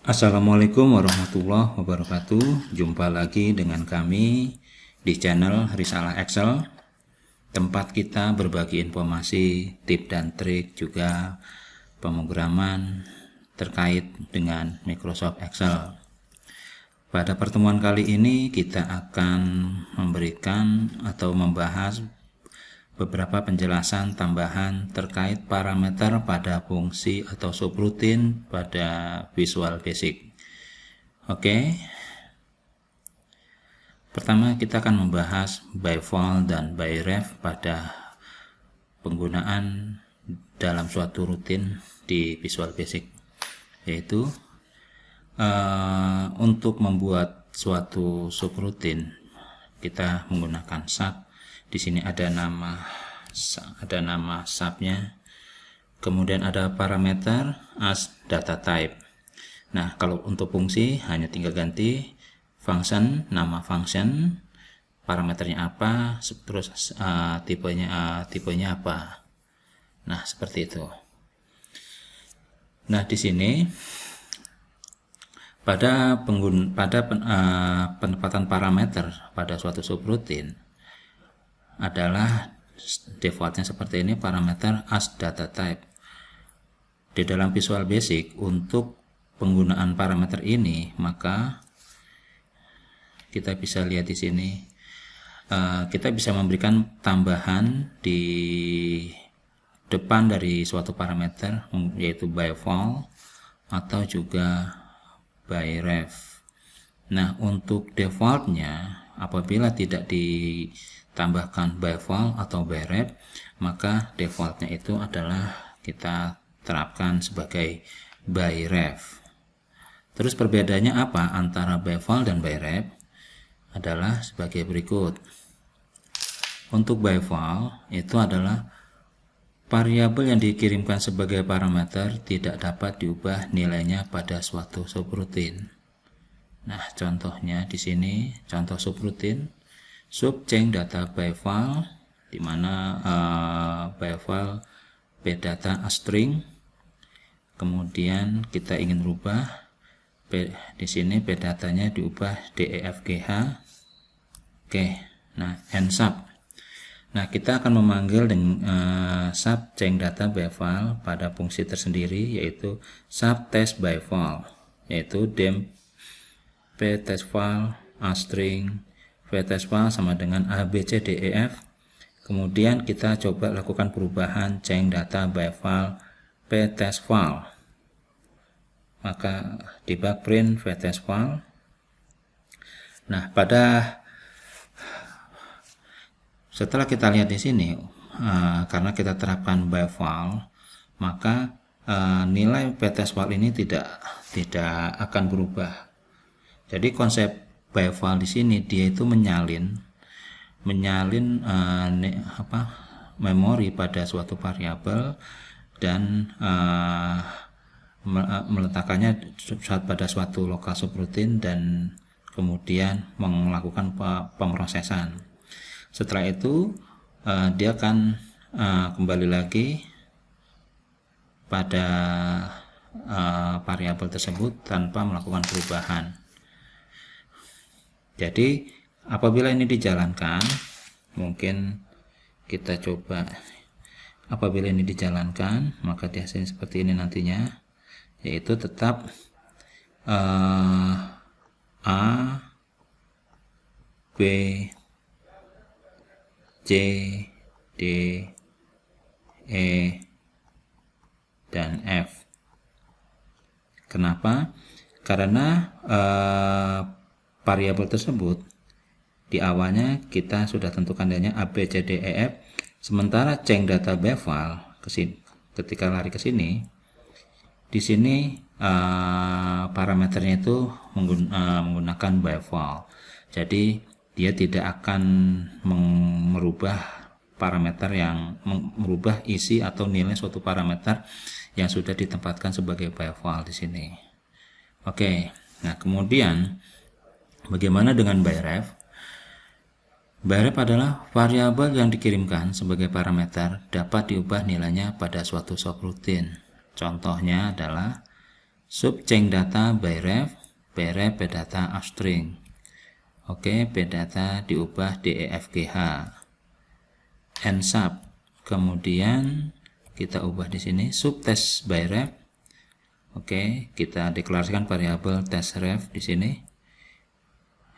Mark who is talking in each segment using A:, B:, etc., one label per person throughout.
A: Assalamualaikum warahmatullahi wabarakatuh. Jumpa lagi dengan kami di channel Risalah Excel, tempat kita berbagi informasi, tips dan trik, juga pemrograman terkait dengan Microsoft Excel. Pada pertemuan kali ini kita akan memberikan atau membahas beberapa penjelasan tambahan terkait parameter pada fungsi atau subrutin pada Visual Basic. Oke. Pertama kita akan membahas by val dan by ref pada penggunaan dalam suatu rutin di Visual Basic, yaitu untuk membuat suatu subrutin kita menggunakan sub. Di sini ada nama subnya, kemudian ada parameter as data type. Nah, kalau untuk fungsi hanya tinggal ganti function, nama function, parameternya apa, terus tipenya apa. Nah, seperti itu. Nah, di sini pada penempatan parameter pada suatu subrutin adalah defaultnya seperti ini, parameter as data type. Di dalam Visual Basic untuk penggunaan parameter ini, maka kita bisa lihat di sini kita bisa memberikan tambahan di depan dari suatu parameter, yaitu by val atau juga by ref. Nah, untuk defaultnya apabila tidak ditambahkan by val atau by ref, maka defaultnya itu adalah kita terapkan sebagai by ref. Terus perbedaannya apa antara by val dan by ref adalah sebagai berikut. Untuk by val itu adalah variabel yang dikirimkan sebagai parameter tidak dapat diubah nilainya pada suatu subrutin. Nah, contohnya di sini contoh subrutin sub change data by val, di mana by val pdata a string, kemudian kita ingin rubah di sini pdatanya diubah defgh. Oke, nah and sub. Nah, kita akan memanggil dengan sub change data by val pada fungsi tersendiri, yaitu sub test by val, yaitu dem ptest val a string ptest val sama dengan abcdef. Kemudian kita coba lakukan perubahan change data by val ptest val, maka debug print ptest val. Nah, setelah kita lihat di sini, karena kita terapkan by val, maka nilai ptest val ini tidak akan berubah. Jadi konsep by val di sini dia itu menyalin memori pada suatu variabel dan meletakkannya pada suatu lokal subrutin dan kemudian melakukan pemrosesan. Setelah itu dia akan kembali lagi pada variabel tersebut tanpa melakukan perubahan. Jadi apabila ini dijalankan, mungkin kita coba, apabila ini dijalankan maka hasilnya seperti ini nantinya, yaitu tetap A, B, C, D, E, dan F. Kenapa? Karena variabel tersebut di awalnya kita sudah tentukan nilainya A, B, C, D, E, F. Sementara change data by val ketika lari ke sini, di sini parameternya itu menggunakan by val. Jadi dia tidak akan merubah parameter yang merubah isi atau nilai suatu parameter yang sudah ditempatkan sebagai by val di sini. Oke, nah kemudian bagaimana dengan by ref? By ref adalah variabel yang dikirimkan sebagai parameter dapat diubah nilainya pada suatu subrutin. Contohnya adalah sub change data by ref data of string. Oke, data diubah DEFGH. And sub, kemudian kita ubah di sini sub test by ref. Oke, kita deklarasikan variabel test ref di sini.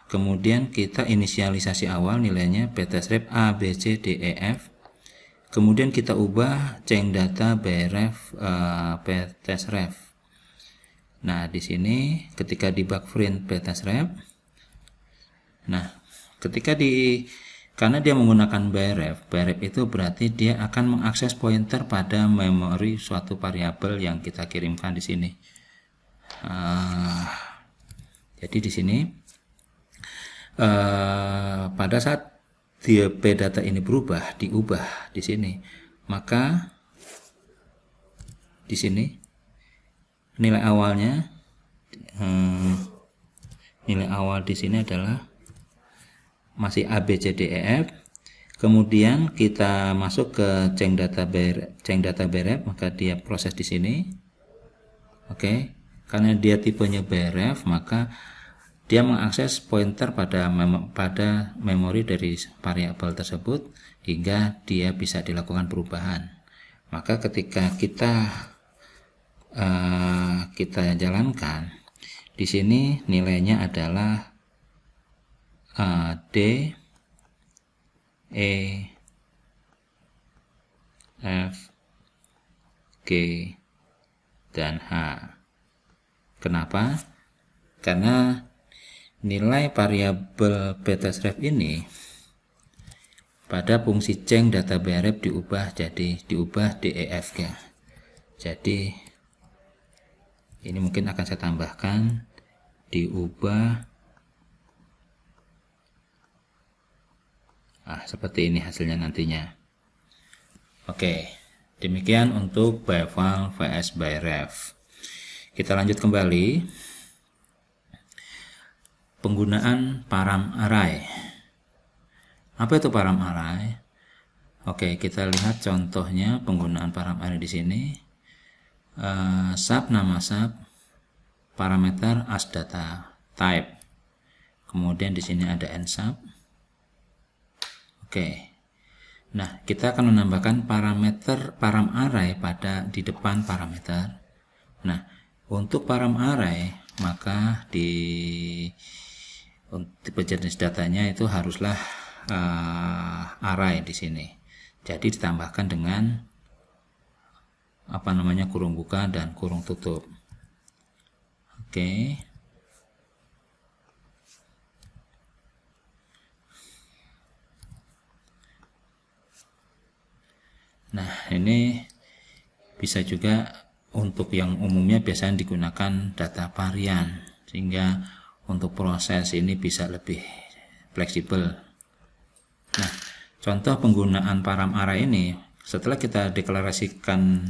A: Kemudian kita inisialisasi awal nilainya test ref A, B, C, D, E, F. Kemudian kita ubah change data by ref test ref. Nah, di sini ketika debug print test ref, nah, karena dia menggunakan by ref itu berarti dia akan mengakses pointer pada memori suatu variabel yang kita kirimkan di sini. Jadi di sini pada saat data ini diubah di sini, maka di sini nilai awalnya nilai awal di sini adalah masih A, B, C, D, E, F. Kemudian kita masuk ke change data by ref, maka dia proses di sini. Oke, karena dia tipenya by ref, maka dia mengakses pointer pada memori dari variabel tersebut hingga dia bisa dilakukan perubahan. Maka ketika kita jalankan di sini, nilainya adalah D, E, F, G, dan H. Kenapa? Karena nilai variabel btstref ini pada fungsi change data by ref diubah DEFG. Jadi ini mungkin akan saya tambahkan diubah seperti ini hasilnya nantinya. Oke, demikian untuk by file vs by ref. Kita lanjut kembali. Penggunaan param array. Apa itu param array? Oke, kita lihat contohnya penggunaan param array di sini. Sub nama sub, parameter as data type. Kemudian di sini ada end sub. Oke. Nah, kita akan menambahkan param array di depan parameter. Nah, untuk param array maka di tipe jenis datanya itu haruslah array di sini. Jadi ditambahkan dengan kurung buka dan kurung tutup. Oke. Nah, ini bisa juga untuk yang umumnya biasanya digunakan data varian, sehingga untuk proses ini bisa lebih fleksibel. Nah, contoh penggunaan param array ini, setelah kita deklarasikan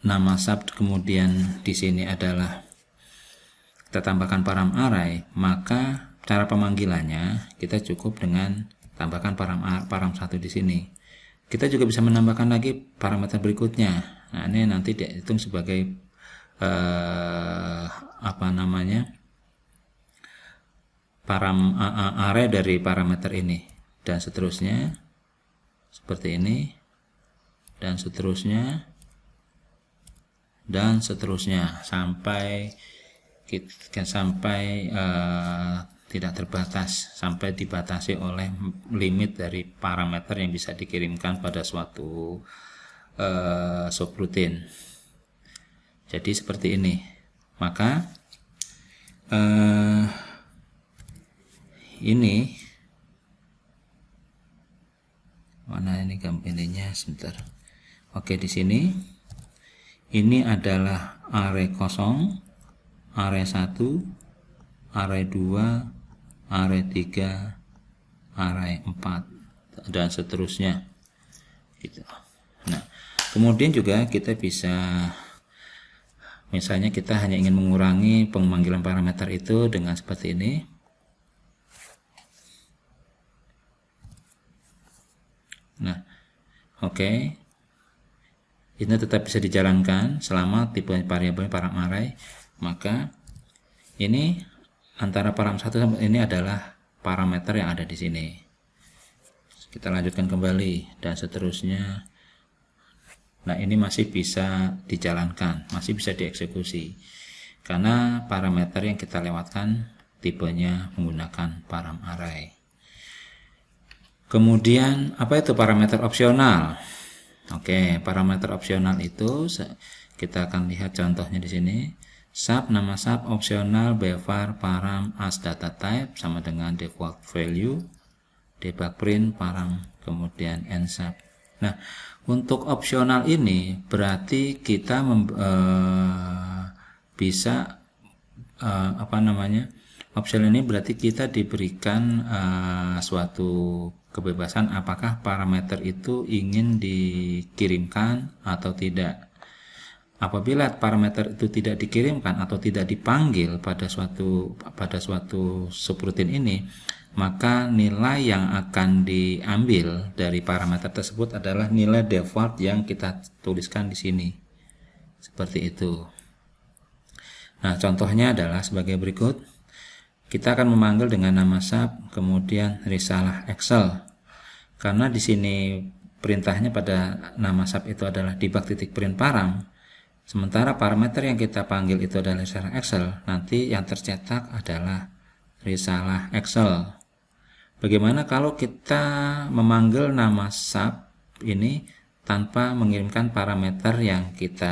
A: nama sub, kemudian di sini adalah kita tambahkan param array, maka cara pemanggilannya kita cukup dengan tambahkan param 1 di sini. Kita juga bisa menambahkan lagi parameter berikutnya. Nah, ini nanti dihitung sebagai array dari parameter ini, dan seterusnya seperti ini, dan seterusnya sampai tidak terbatas, sampai dibatasi oleh limit dari parameter yang bisa dikirimkan pada suatu subroutine. Jadi seperti ini. Maka ini mana ini gambarnya sebentar. Oke, di sini ini adalah array kosong, array 1, array 2, array 3, array 4, dan seterusnya gitu. Nah, kemudian juga kita bisa, misalnya kita hanya ingin mengurangi pemanggilan parameter itu dengan seperti ini. Nah, oke. ini tetap bisa dijalankan selama tipe variabel param array. Maka ini antara param 1 sampai ini adalah parameter yang ada di sini. Kita lanjutkan kembali dan seterusnya. Nah, ini masih bisa dijalankan, masih bisa dieksekusi karena parameter yang kita lewatkan tipenya menggunakan param array. Kemudian apa itu parameter opsional? Oke, parameter opsional itu kita akan lihat contohnya di sini. Sub nama sub opsional bevar param as data type sama dengan default value, debug print param kemudian end sub. Nah, untuk opsional ini berarti kita bisa opsional ini berarti kita diberikan suatu kebebasan apakah parameter itu ingin dikirimkan atau tidak. Apabila parameter itu tidak dikirimkan atau tidak dipanggil pada suatu subroutine ini, maka nilai yang akan diambil dari parameter tersebut adalah nilai default yang kita tuliskan di sini. Seperti itu. Nah, contohnya adalah sebagai berikut. Kita akan memanggil dengan nama sub, kemudian risalah Excel. Karena di sini perintahnya pada nama sub itu adalah debug.print param. Sementara parameter yang kita panggil itu adalah risalah Excel. Nanti yang tercetak adalah risalah Excel. Bagaimana kalau kita memanggil nama sub ini tanpa mengirimkan parameter yang kita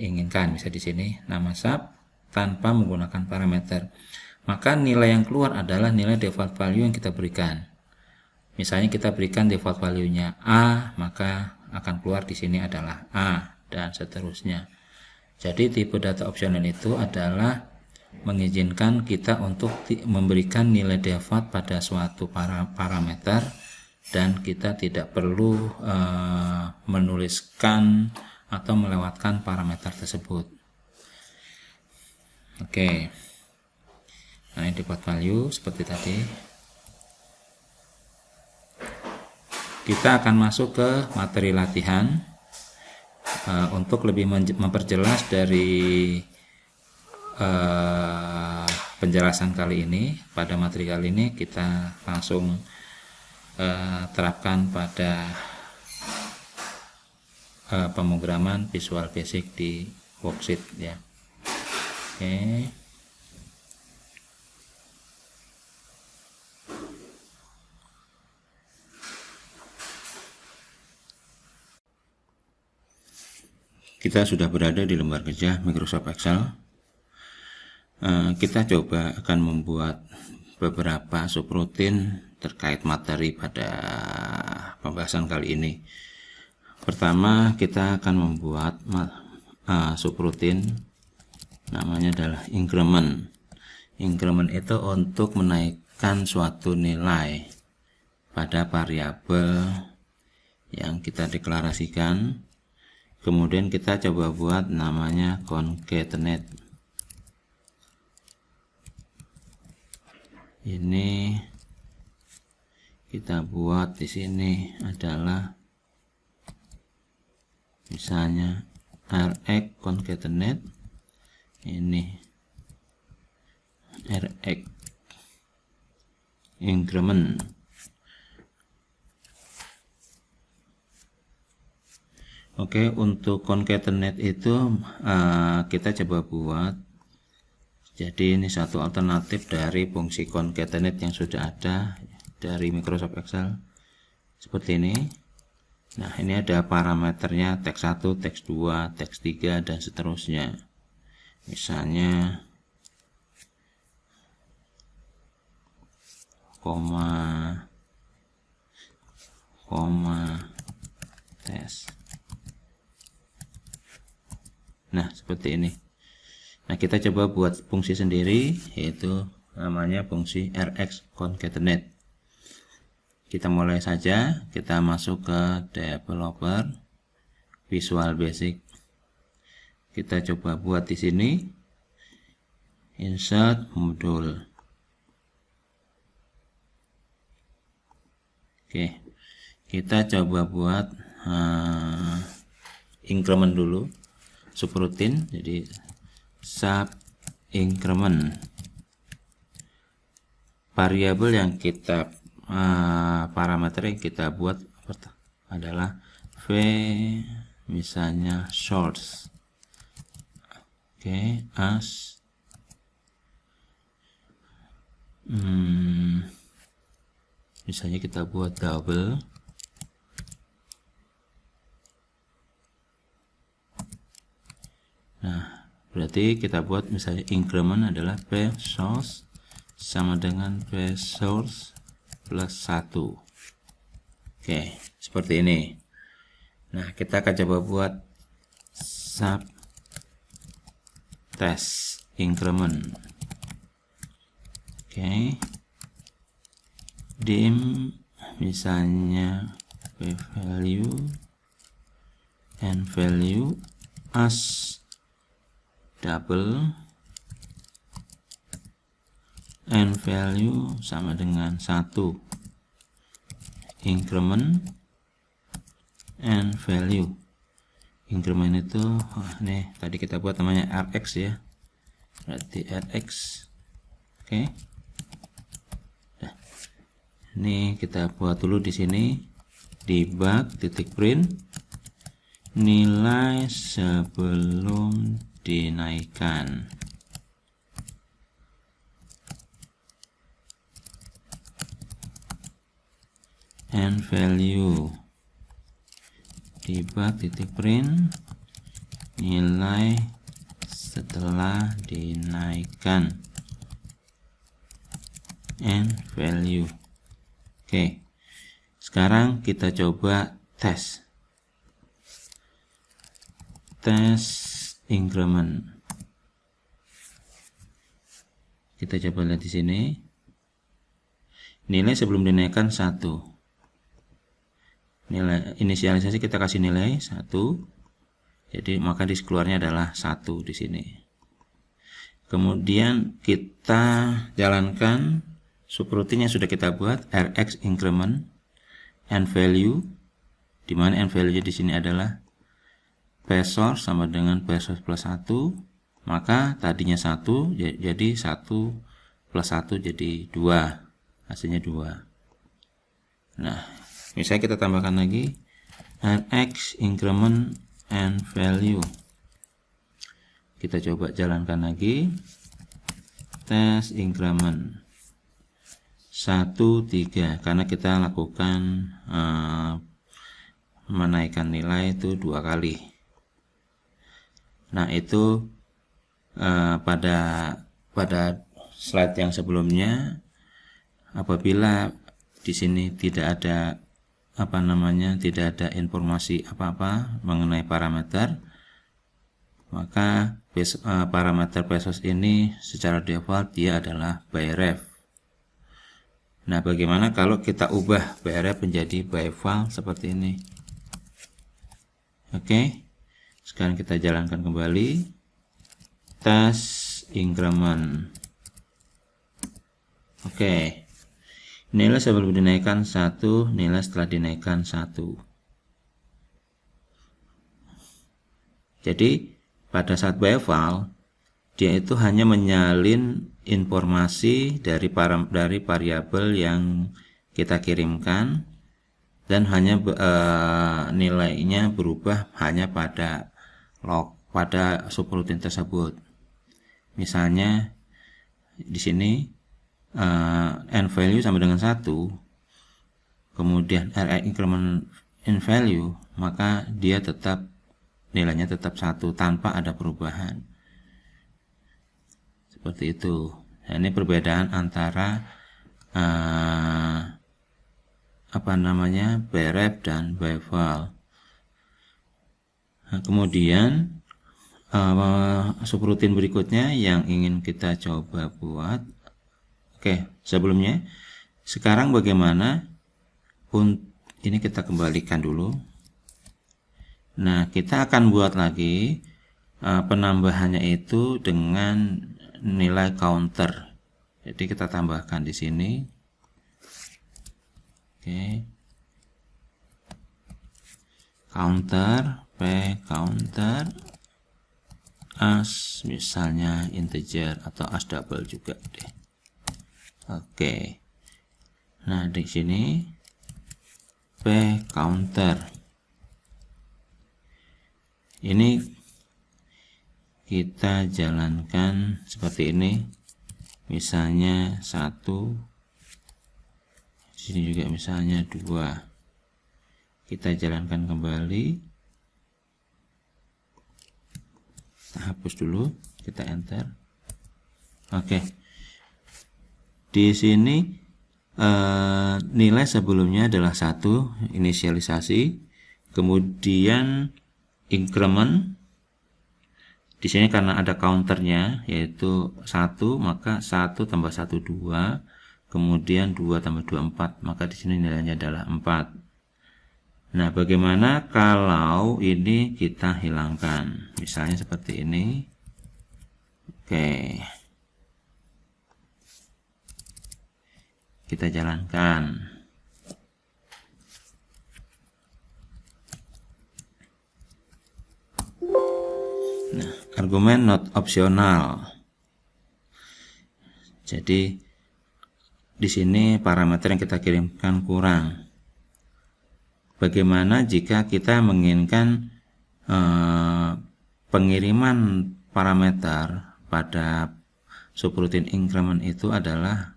A: inginkan? Bisa di sini nama sub tanpa menggunakan parameter, maka nilai yang keluar adalah nilai default value yang kita berikan. Misalnya kita berikan default value-nya A, maka akan keluar di sini adalah A dan seterusnya. Jadi tipe data opsional itu adalah mengizinkan kita untuk memberikan nilai default pada suatu parameter dan kita tidak perlu menuliskan atau melewatkan parameter tersebut. Oke. Nah, ini default value seperti tadi. Kita akan masuk ke materi latihan untuk lebih memperjelas dari penjelasan kali ini. Pada materi kali ini kita langsung terapkan pada pemrograman Visual Basic di worksheet ya. Oke. Kita sudah berada di lembar kerja Microsoft Excel. Kita coba akan membuat beberapa subroutine terkait materi pada pembahasan kali ini. Pertama, kita akan membuat subroutine namanya adalah increment. Increment itu untuk menaikkan suatu nilai pada variabel yang kita deklarasikan. Kemudian kita coba buat namanya concatenate. Ini kita buat di sini adalah misalnya rx concatenate, ini rx increment. Oke, untuk concatenate itu kita coba buat. Jadi ini satu alternatif dari fungsi concatenate yang sudah ada dari Microsoft Excel seperti ini. Nah, ini ada parameternya teks 1, teks 2, teks 3 dan seterusnya. Misalnya koma tes. Nah, seperti ini. Nah, kita coba buat fungsi sendiri, yaitu namanya fungsi rx concatenate. Kita mulai saja, kita masuk ke developer Visual Basic. Kita coba buat di sini insert module. Oke, kita coba buat increment dulu, subroutine. Jadi sub increment, variabel yang kita parameter yang kita buat adalah v, misalnya source. Oke, as misalnya kita buat double. Nah, berarti kita buat misalnya increment adalah p source sama dengan p source plus 1. Oke, seperti ini. Nah, kita akan coba buat sub test increment. Oke, dim misalnya p value and value as double and value sama dengan 1, increment and value. Increment itu nih tadi kita buat namanya rx ya, berarti rx. Oke. Nah, ini kita buat dulu di sini debug titik print nilai sebelum dinaikkan. And value debug titik print nilai setelah dinaikkan and value. Oke, sekarang kita coba tes increment. Kita coba lihat di sini, nilai sebelum dinaikkan 1. Nilai inisialisasi kita kasih nilai 1, jadi maka disk keluarnya adalah 1 di sini. Kemudian kita jalankan subroutine yang sudah kita buat, rx increment and value, di mana and value di sini adalah p source sama dengan p source plus 1, maka tadinya 1 jadi 1 plus 1 jadi 2, hasilnya 2. Nah, misalnya kita tambahkan lagi rx increment and value. Kita coba jalankan lagi tes increment 1, 3, karena kita lakukan menaikkan nilai itu 2 kali. Nah, itu pada slide yang sebelumnya, apabila di sini tidak ada tidak ada informasi apa-apa mengenai parameter, maka parameter PSOS ini secara default dia adalah by ref. Nah, bagaimana kalau kita ubah by ref menjadi by val seperti ini? Oke, sekarang kita jalankan kembali tes increment. Oke, nilai sebelum dinaikkan 1, nilai setelah dinaikkan 1. Jadi pada saat by val, dia itu hanya menyalin informasi dari variabel yang kita kirimkan, dan hanya nilainya berubah hanya pada subroutine tersebut. Misalnya di sini n value sama dengan 1, kemudian rx increment in value, maka dia tetap nilainya tetap 1 tanpa ada perubahan. Seperti itu. Nah, ini perbedaan antara by ref dan by val. Nah, kemudian subroutine berikutnya yang ingin kita coba buat. Oke, sebelumnya sekarang bagaimana ini kita kembalikan dulu. Nah, kita akan buat lagi penambahannya itu dengan nilai counter. Jadi kita tambahkan di sini. Oke. counter, p counter as misalnya integer atau as double juga deh. Oke. Nah, di sini p counter ini kita jalankan seperti ini, misalnya 1, di sini juga misalnya 2. Kita jalankan kembali, kita hapus dulu, kita enter. Oke, di sini nilai sebelumnya adalah 1, inisialisasi, kemudian increment. Di sini karena ada counternya yaitu 1, maka 1 tambah 1 2, kemudian 2 tambah 2 4, maka di sini nilainya adalah 4. Nah, bagaimana kalau ini kita hilangkan? Misalnya seperti ini. Oke. Kita jalankan. Nah, argumen not optional. Jadi di sini parameter yang kita kirimkan kurang. Bagaimana jika kita menginginkan pengiriman parameter pada subroutine increment itu adalah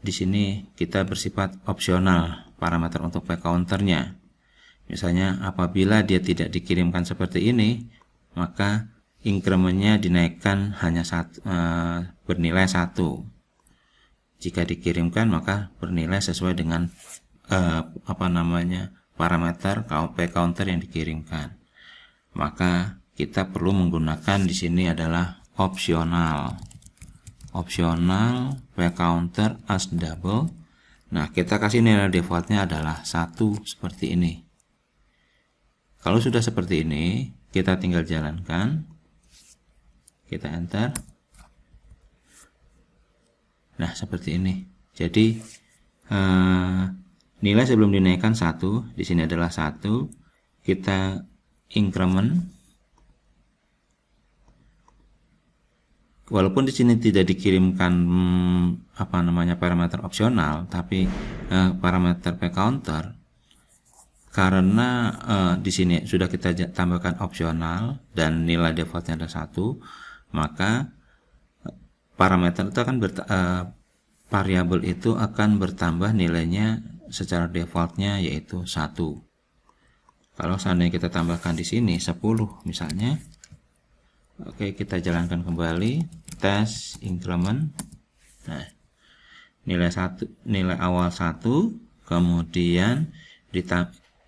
A: di sini kita bersifat opsional parameter untuk p counternya. Misalnya apabila dia tidak dikirimkan seperti ini, maka incrementnya dinaikkan hanya bernilai 1. Jika dikirimkan maka bernilai sesuai dengan parameter p counter yang dikirimkan. Maka kita perlu menggunakan di sini adalah opsional p counter as double. Nah, kita kasih nilai defaultnya adalah 1 seperti ini. Kalau sudah seperti ini, kita tinggal jalankan, kita enter. Nah, seperti ini. Jadi nilai sebelum dinaikkan 1, di sini adalah 1. Kita increment. Walaupun di sini tidak dikirimkan parameter opsional, tapi parameter p counter, karena di sini sudah kita tambahkan opsional dan nilai defaultnya ada 1, maka parameter itu akan variabel itu akan bertambah nilainya secara defaultnya yaitu 1. Kalau seandainya kita tambahkan di sini 10 misalnya, oke, kita jalankan kembali tes increment. Nah, nilai awal 1, kemudian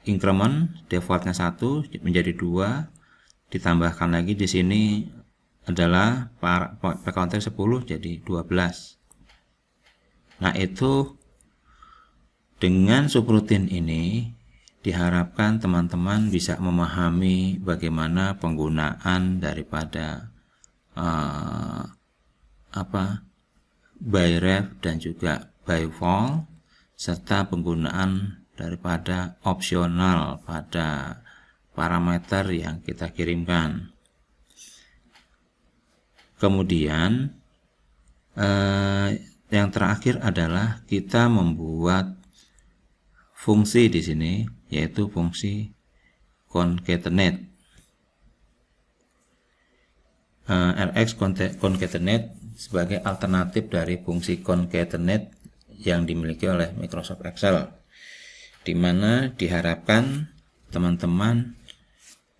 A: increment defaultnya 1 menjadi 2, ditambahkan lagi di sini adalah p counter 10 jadi 12. Nah, itu dengan subroutine ini diharapkan teman-teman bisa memahami bagaimana penggunaan daripada by ref dan juga by fall, serta penggunaan daripada opsional pada parameter yang kita kirimkan. Kemudian yang terakhir adalah kita membuat fungsi di sini, yaitu fungsi concatenate. Rx concatenate sebagai alternatif dari fungsi concatenate yang dimiliki oleh Microsoft Excel, di mana diharapkan teman-teman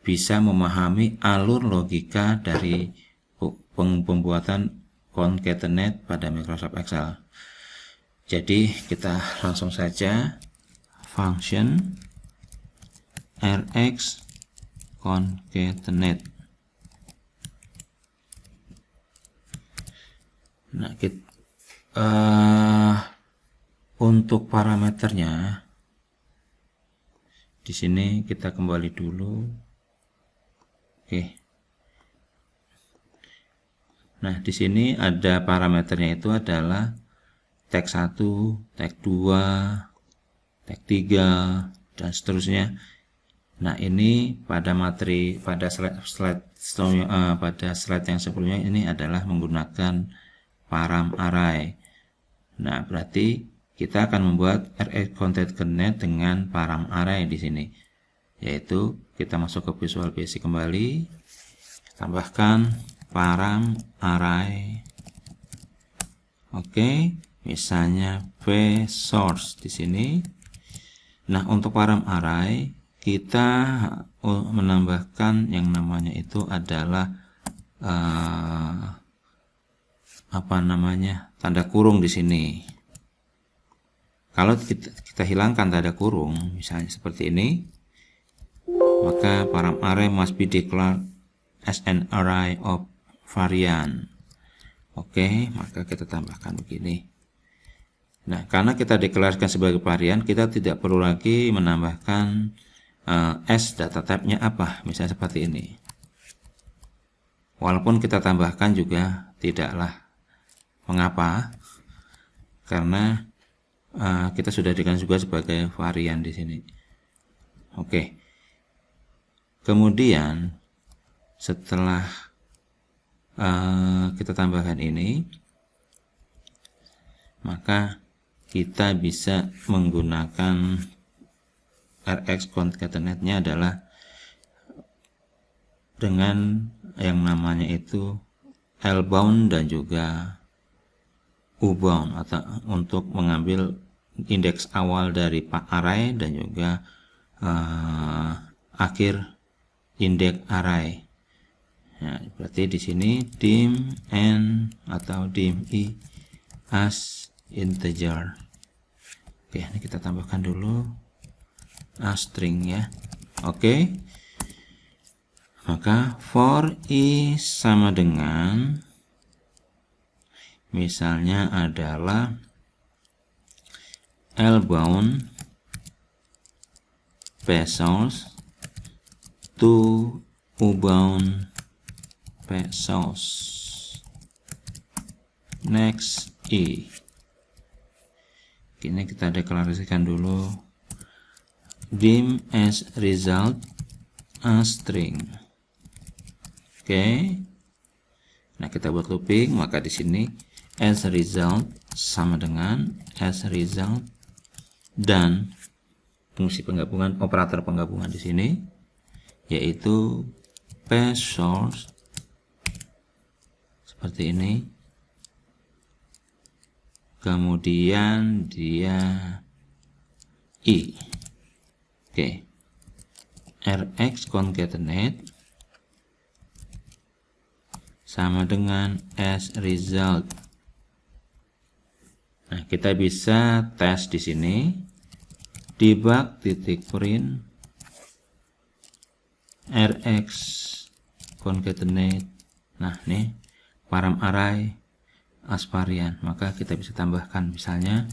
A: bisa memahami alur logika dari pembuatan concatenate pada Microsoft Excel. Jadi kita langsung saja function Rx concatenate. Nah, untuk parameternya di sini kita kembali dulu. Oke. Nah, di sini ada parameternya itu adalah tag 1, tag 2, tag 3 dan seterusnya. Nah, ini pada materi pada slide yang sebelumnya ini adalah menggunakan param array. Nah, berarti kita akan membuat RX Content Connect dengan param array di sini. Yaitu kita masuk ke Visual Basic kembali, tambahkan param array. Oke, misalnya vSource di sini. Nah, untuk param array kita menambahkan yang namanya itu adalah tanda kurung di sini. Kalau kita hilangkan tanda kurung, misalnya seperti ini, maka param array must be declared as an array of variant. Oke, maka kita tambahkan begini. Nah, karena kita deklarasikan sebagai varian, kita tidak perlu lagi menambahkan S data type-nya apa, misalnya seperti ini. Walaupun kita tambahkan juga tidaklah mengapa, karena kita sudah deklarasikan juga sebagai varian di sini. Oke. Kemudian setelah kita tambahkan ini, maka kita bisa menggunakan RX concatenate-nya adalah dengan yang namanya itu L-bound dan juga U-bound, atau untuk mengambil indeks awal dari array dan juga akhir indeks array. Nah, berarti di sini dim n atau dim i as integer. Oke, ini kita tambahkan dulu string ya. Oke. Maka for i sama dengan, misalnya adalah L-bound vSource to U-bound vSource next i. Ini kita deklarasikan dulu dim as result string. Oke. Nah, kita buat looping, maka di sini as result sama dengan as result dan fungsi penggabungan, operator penggabungan di sini yaitu vSource seperti ini. Kemudian dia i. Oke. RX concatenate sama dengan as result. Nah, kita bisa tes di sini debug titik print RX concatenate. Nah, nih param array as varian, maka kita bisa tambahkan misalnya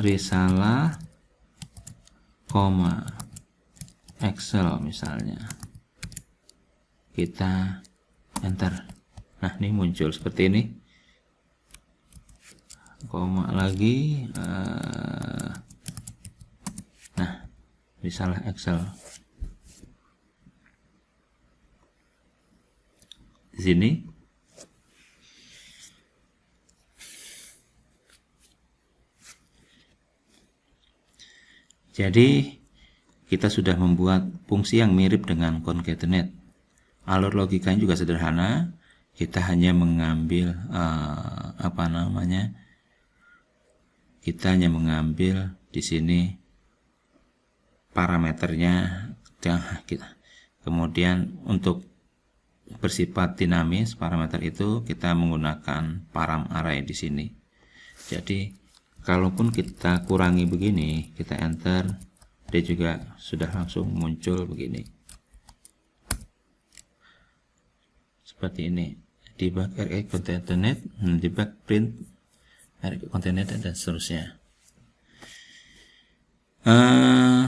A: risalah koma Excel misalnya, kita enter. Nah, ini muncul seperti ini, koma lagi, nah risalah Excel di sini. Jadi kita sudah membuat fungsi yang mirip dengan concatenate. Alur logikanya juga sederhana. Kita hanya mengambil kita hanya mengambil di sini parameternya. Kemudian untuk bersifat dinamis parameter itu kita menggunakan param array di sini. Jadi kalaupun kita kurangi begini, kita enter, dia juga sudah langsung muncul begini. Seperti ini. Debug RX concatenate, debug print RX concatenate dan seterusnya.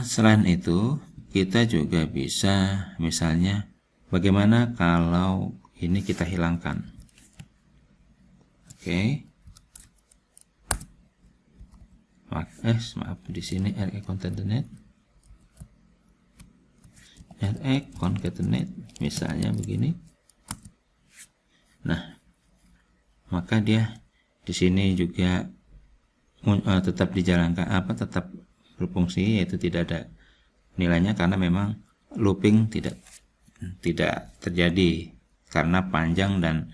A: Selain itu, kita juga bisa misalnya bagaimana kalau ini kita hilangkan. Oke. Maaf di sini RX concatenate. Rx concatenate misalnya begini. Nah, maka dia di sini juga tetap dijalankan, tetap berfungsi, yaitu tidak ada nilainya karena memang looping tidak terjadi karena panjang dan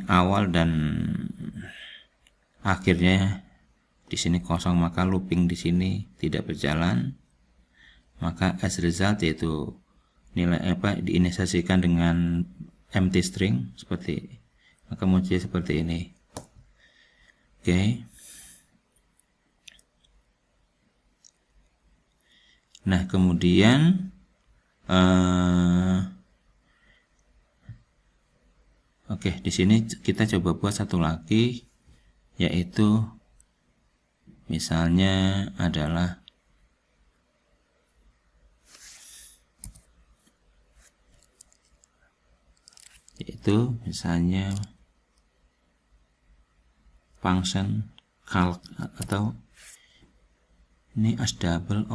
A: awal dan akhirnya di sini kosong, maka looping di sini tidak berjalan. Maka as result yaitu nilai diinisiasikan dengan empty string maka muncul seperti ini. Oke. Nah, kemudian di sini kita coba buat satu lagi, yaitu misalnya adalah misalnya function calc atau ini as double.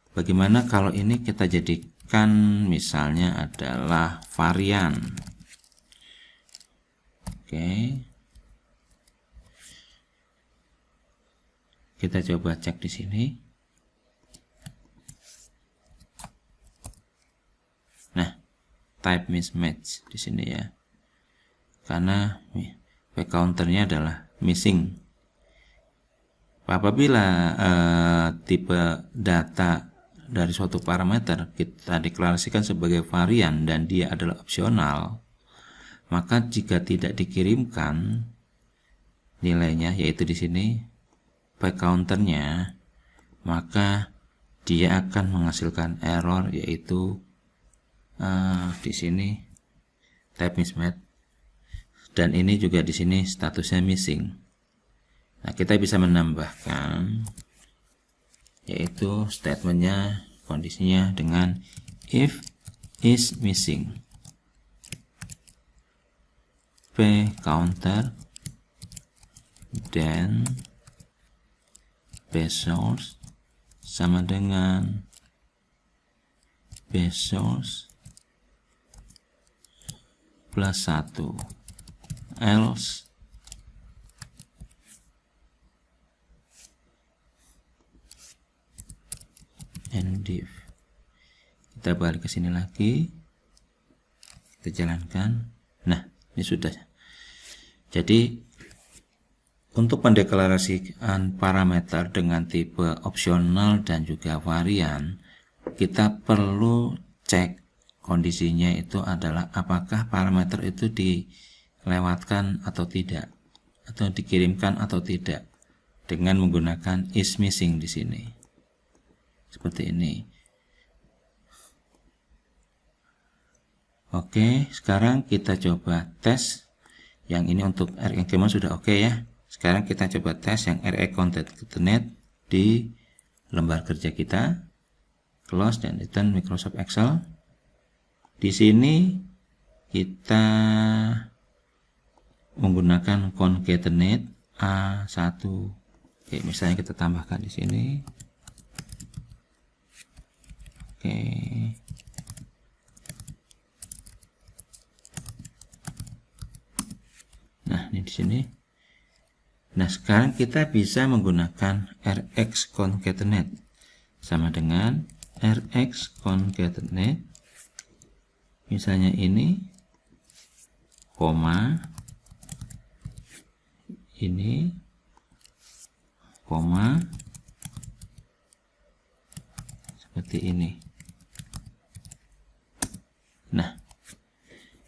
A: Bagaimana kalau ini kita jadikan misalnya adalah varian. Kita coba cek di sini. Nah, type mismatch di sini ya, karena counternya adalah missing. Apabila tipe data dari suatu parameter kita deklarasikan sebagai varian dan dia adalah opsional, maka jika tidak dikirimkan nilainya, yaitu di sini counternya, maka dia akan menghasilkan error, yaitu di sini type mismatch, dan ini juga di sini statusnya missing. Nah, kita bisa menambahkan yaitu statementnya, kondisinya dengan if is missing p counter then p source sama dengan p source plus 1, else and div. Kita balik ke sini lagi, kita jalankan. Nah, ini sudah. Jadi untuk mendeklarasikan parameter dengan tipe opsional dan juga varian, kita perlu cek kondisinya itu adalah apakah parameter itu dilewatkan atau tidak, atau dikirimkan atau tidak, dengan menggunakan is missing di sini. Seperti ini. Oke, sekarang kita coba tes yang ini untuk Rx kemana sudah oke ya. Sekarang kita coba tes yang Rx concatenate di lembar kerja kita. Close dan return Microsoft Excel. Di sini kita menggunakan concatenate A1. Oke, misalnya kita tambahkan di sini. Oke. Nah, ini di sini. Nah, sekarang kita bisa menggunakan Rx concatenate sama dengan Rx concatenate. Misalnya ini koma ini koma seperti ini. Nah,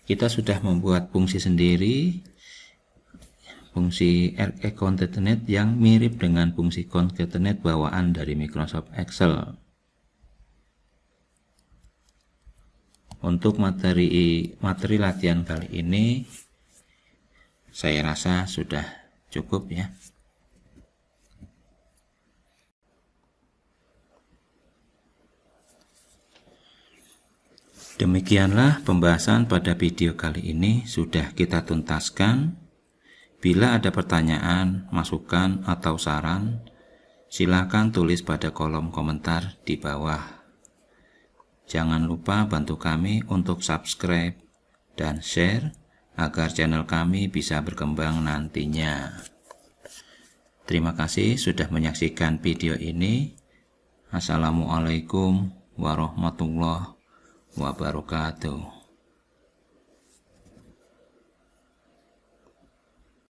A: kita sudah membuat fungsi sendiri, fungsi Rx concatenate yang mirip dengan fungsi concatenate bawaan dari Microsoft Excel. Untuk materi latihan kali ini saya rasa sudah cukup ya. Demikianlah pembahasan pada video kali ini, sudah kita tuntaskan. Bila ada pertanyaan, masukan, atau saran, silakan tulis pada kolom komentar di bawah. Jangan lupa bantu kami untuk subscribe dan share agar channel kami bisa berkembang nantinya. Terima kasih sudah menyaksikan video ini. Assalamualaikum warahmatullahi wabarakatuh.